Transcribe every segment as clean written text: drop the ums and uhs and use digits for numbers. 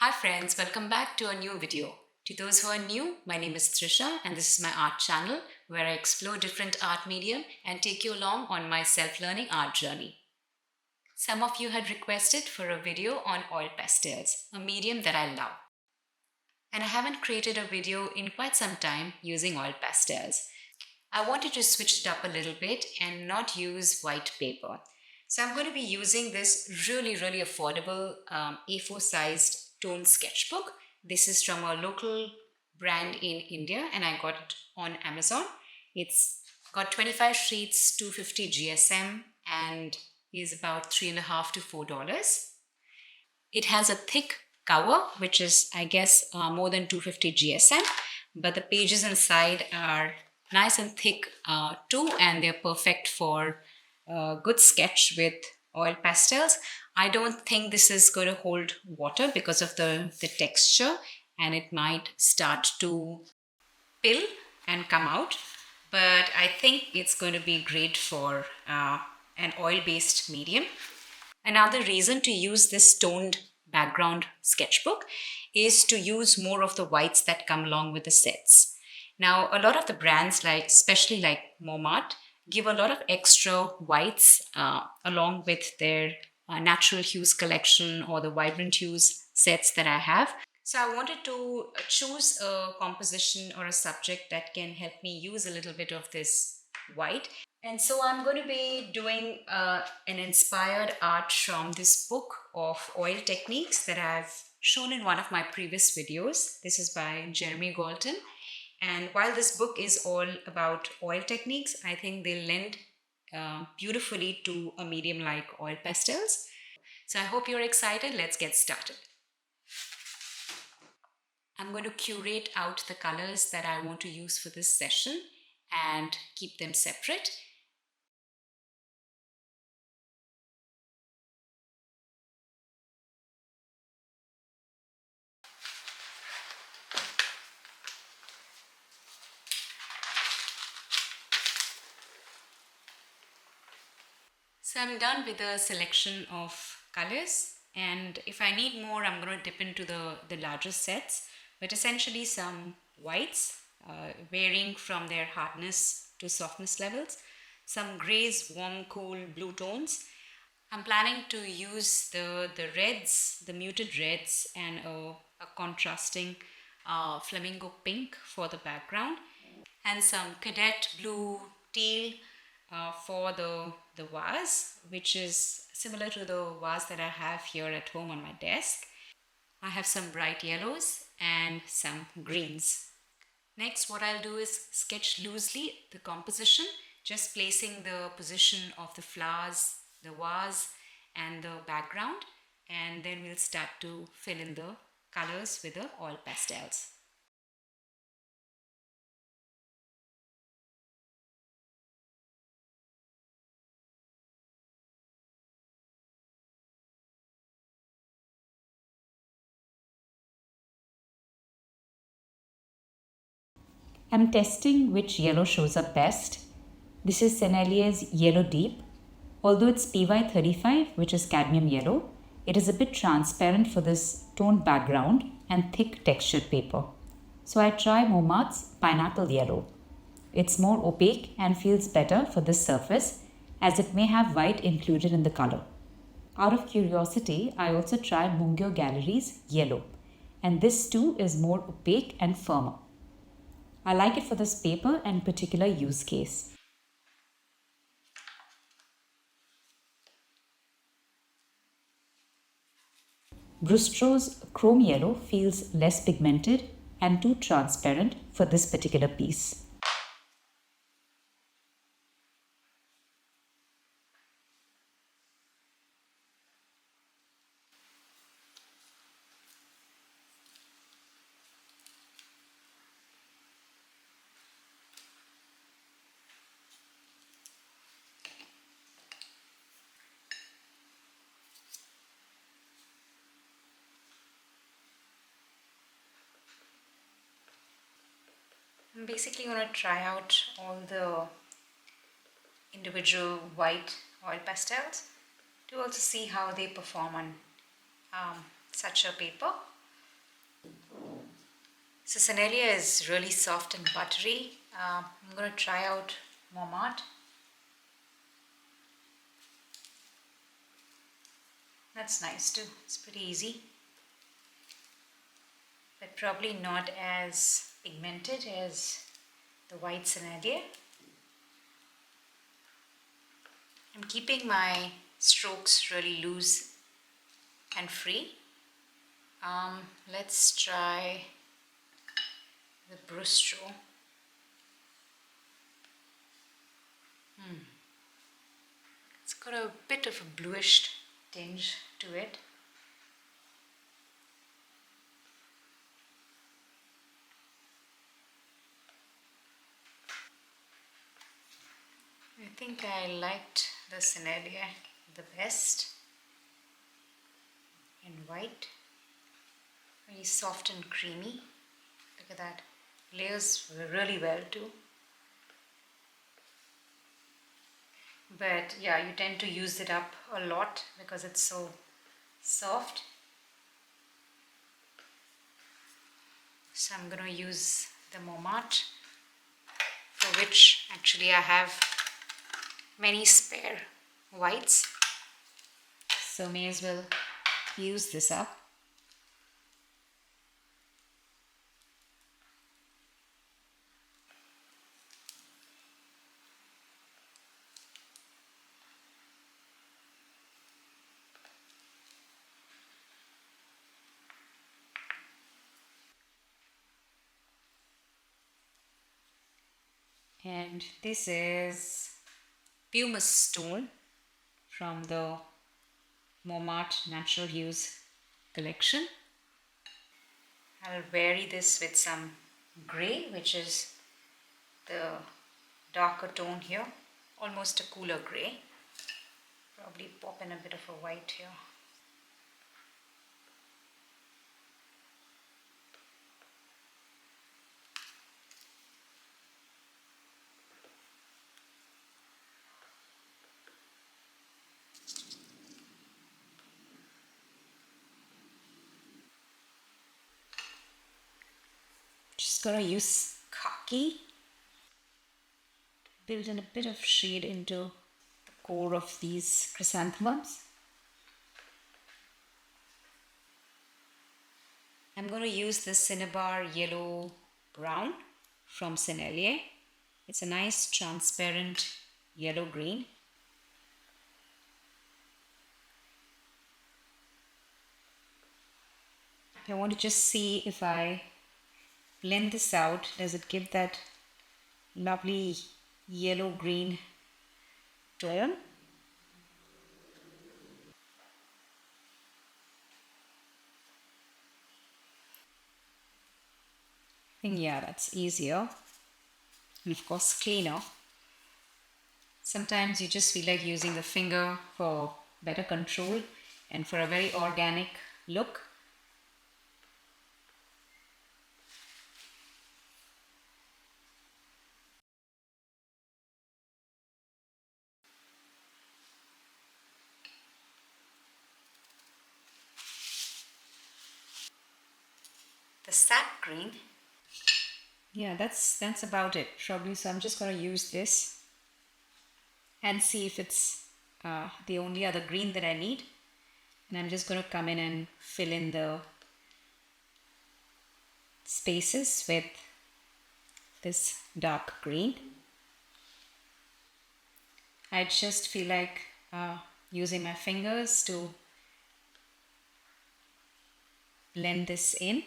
Hi friends, welcome back to a new video. To those who are new, my name is Trisha and this is my art channel where I explore different art medium and take you along on my self-learning art journey. Some of you had requested for a video on oil pastels, a medium that I love. And I haven't created a video in quite some time using oil pastels. I wanted to switch it up a little bit and not use white paper. So I'm going to be using this really affordable A4 sized toned sketchbook. This is from a local brand in India and I got it on Amazon. It's got 25 sheets, 250 GSM and is about $3.50 to $4. It has a thick cover, which is, I guess, more than 250 GSM, but the pages inside are nice and thick too, and they're perfect for a good sketch with oil pastels. I don't think this is going to hold water because of the texture, and it might start to pill and come out, but I think it's going to be great for an oil-based medium. Another reason to use this toned background sketchbook is to use more of the whites that come along with the sets. Now, a lot of the brands, especially like Montmartre, give a lot of extra whites along with their natural hues collection or the vibrant hues sets that I have. So I wanted to choose a composition or a subject that can help me use a little bit of this white. And so I'm going to be doing an inspired art from this book of oil techniques that I've shown in one of my previous videos. This is by Jeremy Galton. And while this book is all about oil techniques, I think they lend beautifully to a medium like oil pastels. So I hope you're excited. Let's get started. I'm going to curate out the colors that I want to use for this session and keep them separate. So I'm done with the selection of colors, and if I need more I'm going to dip into the larger sets, but essentially some whites varying from their hardness to softness levels, some grays, warm, cool blue tones. I'm planning to use the reds, the muted reds, and a contrasting flamingo pink for the background, and some cadet blue teal for the vase, which is similar to the vase that I have here at home on my desk. I have some bright yellows and some greens. Next, what I'll do is sketch loosely the composition, just placing the position of the flowers, the vase, and the background, and then we'll start to fill in the colors with the oil pastels. I'm testing which yellow shows up best. This is Sennelier's Yellow Deep. Although it's PY35, which is cadmium yellow, it is a bit transparent for this toned background and thick textured paper. So I try Montmartre's Pineapple Yellow. It's more opaque and feels better for this surface as it may have white included in the color. Out of curiosity, I also tried Mungyo Gallery's Yellow, and this too is more opaque and firmer. I like it for this paper and particular use case. Brustro's Chrome Yellow feels less pigmented and too transparent for this particular piece. I'm basically going to try out all the individual white oil pastels to also see how they perform on such a paper. So Senelia is really soft and buttery. I'm going to try out Montmartre. That's nice too. It's pretty easy, but probably not as pigmented as the white Senelia. I'm keeping my strokes really loose and free. Let's try the Brustro. It's got a bit of a bluish tinge to it. I think I liked the Senelia the best in white. Very soft and creamy. Look at that. Layers really well too. But yeah, you tend to use it up a lot because it's so soft. So I'm going to use the Montmartre, for which actually I have many spare whites. So may as well use this up. And this is pumice stone from the Montmartre Natural Hues collection. I'll vary this with some grey, which is the darker tone here, almost a cooler grey. Probably pop in a bit of a white here. Just gonna use khaki, build in a bit of shade into the core of these chrysanthemums. I'm going to use the Cinnabar Yellow Brown from Sennelier. It's a nice transparent yellow green. I want to just see if I blend this out, does it give that lovely yellow green tone? I think yeah, that's easier and of course cleaner. Sometimes you just feel like using the finger for better control and for a very organic look. The sap green. Yeah, that's about it probably. So I'm just going to use this and see if it's the only other green that I need. And I'm just going to come in and fill in the spaces with this dark green. I just feel like using my fingers to blend this in.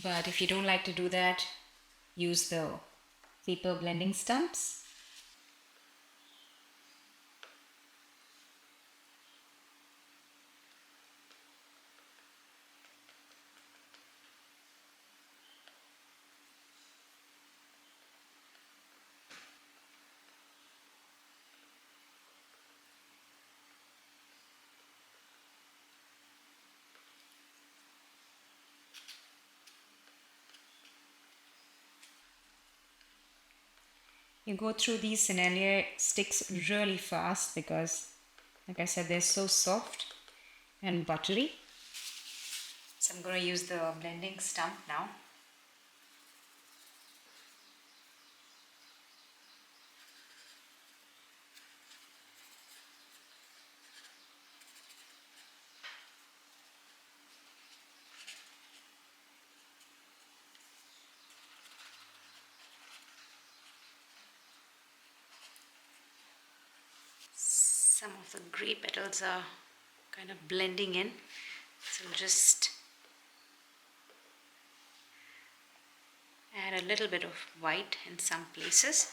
But if you don't like to do that, use the paper blending stumps. You go through these Sennelier sticks really fast because, like I said, they're so soft and buttery. So I'm going to use the blending stump now. Some of the grey petals are kind of blending in, so we'll just add a little bit of white in some places.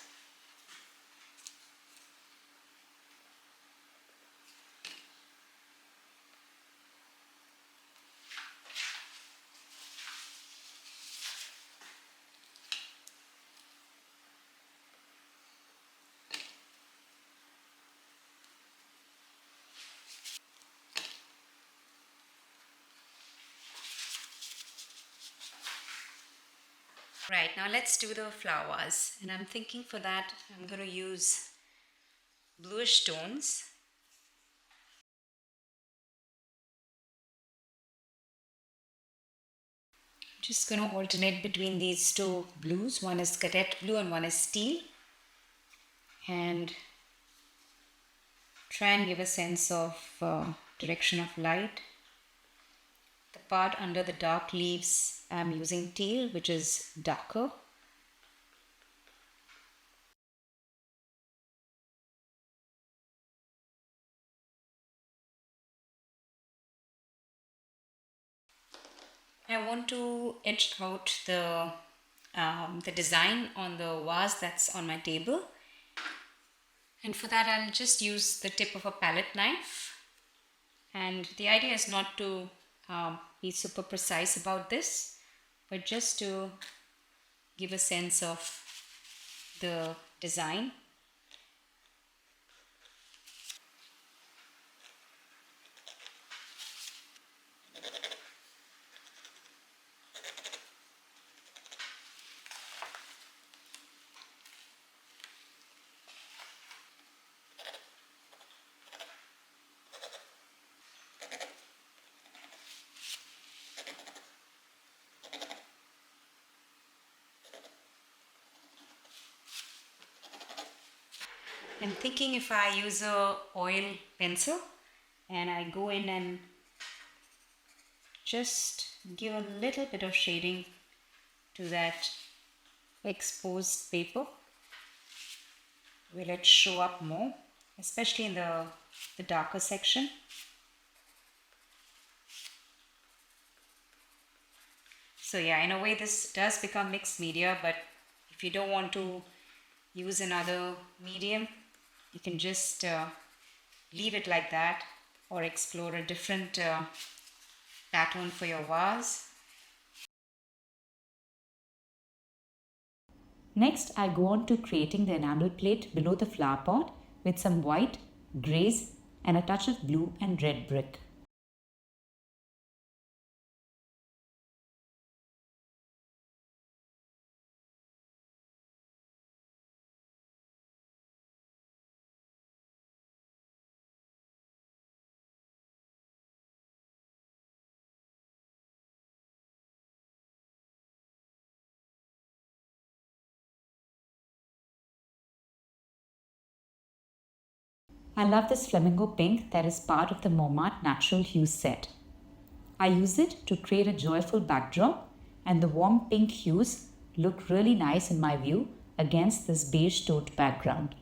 Right, now let's do the flowers, and I'm thinking for that I'm going to use bluish tones. Just going to alternate between these two blues. One is cadet blue and one is teal, and try and give a sense of direction of light. The part under the dark leaves I'm using teal, which is darker. I want to etch out the design on the vase that's on my table, and for that I'll just use the tip of a palette knife. And the idea is not to be super precise about this, but just to give a sense of the design. I'm thinking if I use a oil pencil and I go in and just give a little bit of shading to that exposed paper, will it show up more, especially in the darker section. So yeah, in a way this does become mixed media, but if you don't want to use another medium, you can just leave it like that or explore a different pattern for your vase. Next, I go on to creating the enamel plate below the flower pot with some white, greys, and a touch of blue and red brick. I love this flamingo pink that is part of the Montmartre Natural Hues set. I use it to create a joyful backdrop, and the warm pink hues look really nice in my view against this beige toned background.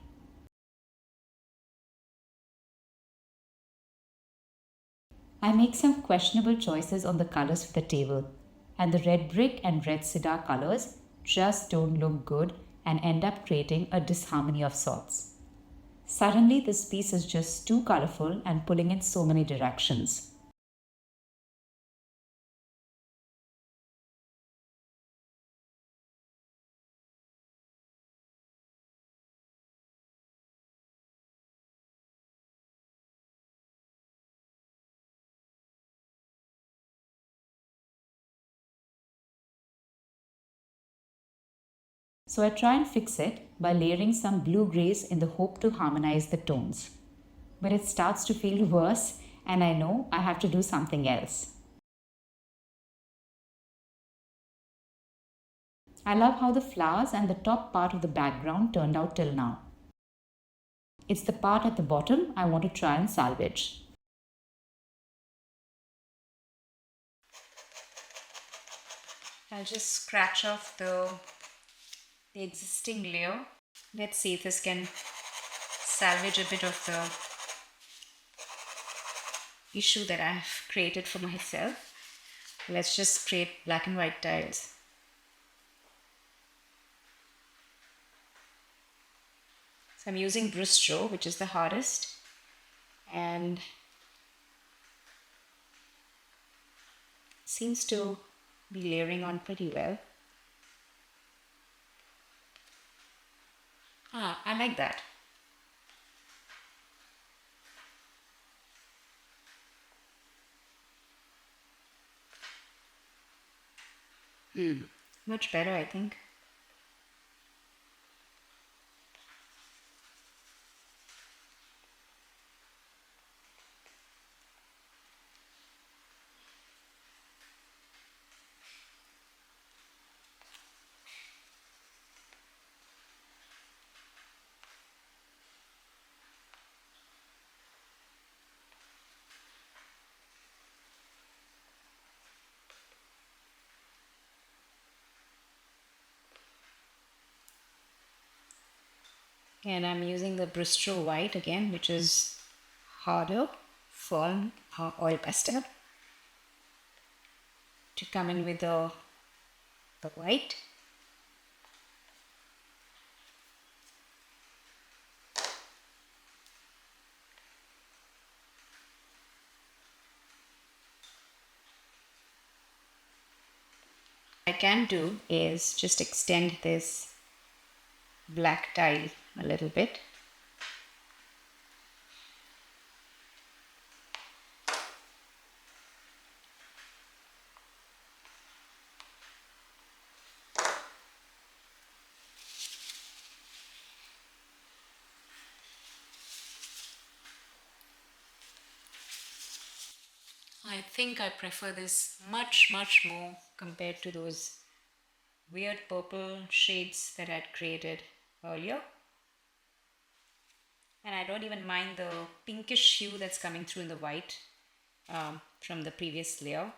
I make some questionable choices on the colors for the table, and the red brick and red cedar colors just don't look good and end up creating a disharmony of sorts. Suddenly, this piece is just too colorful and pulling in so many directions. So I try and fix it by layering some blue grays in the hope to harmonize the tones. But it starts to feel worse, and I know I have to do something else. I love how the flowers and the top part of the background turned out till now. It's the part at the bottom I want to try and salvage. I'll just scratch off the existing layer. Let's see if this can salvage a bit of the issue that I've created for myself. Let's just create black and white tiles. So I'm using Bristol, which is the hardest, and seems to be layering on pretty well. I like that. Much better, I think. And I'm using the Bristol white again, which is harder, firm oil pastel, to come in with the white. What I can do is just extend this black tile a little bit. I think I prefer this much more compared to those weird purple shades that I'd created earlier. And I don't even mind the pinkish hue that's coming through in the white from the previous layer.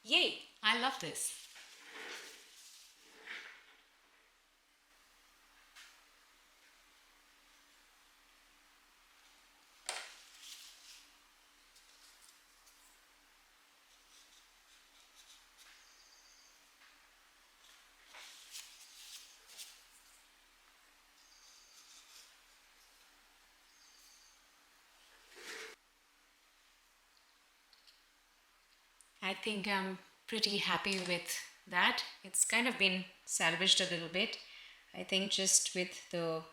Yay! I love this. I think I'm pretty happy with that. It's kind of been salvaged a little bit. I think just with the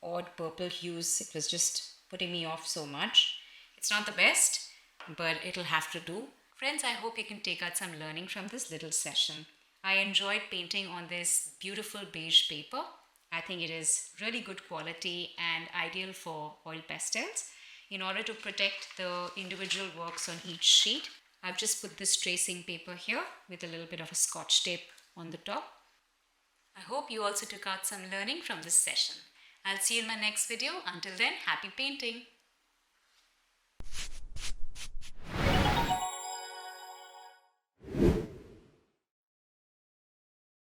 odd purple hues, it was just putting me off so much. It's not the best, but it'll have to do. Friends, I hope you can take out some learning from this little session. I enjoyed painting on this beautiful beige paper. I think it is really good quality and ideal for oil pastels. In order to protect the individual works on each sheet, I've just put this tracing paper here with a little bit of a scotch tape on the top. I hope you also took out some learning from this session. I'll see you in my next video. Until then, happy painting!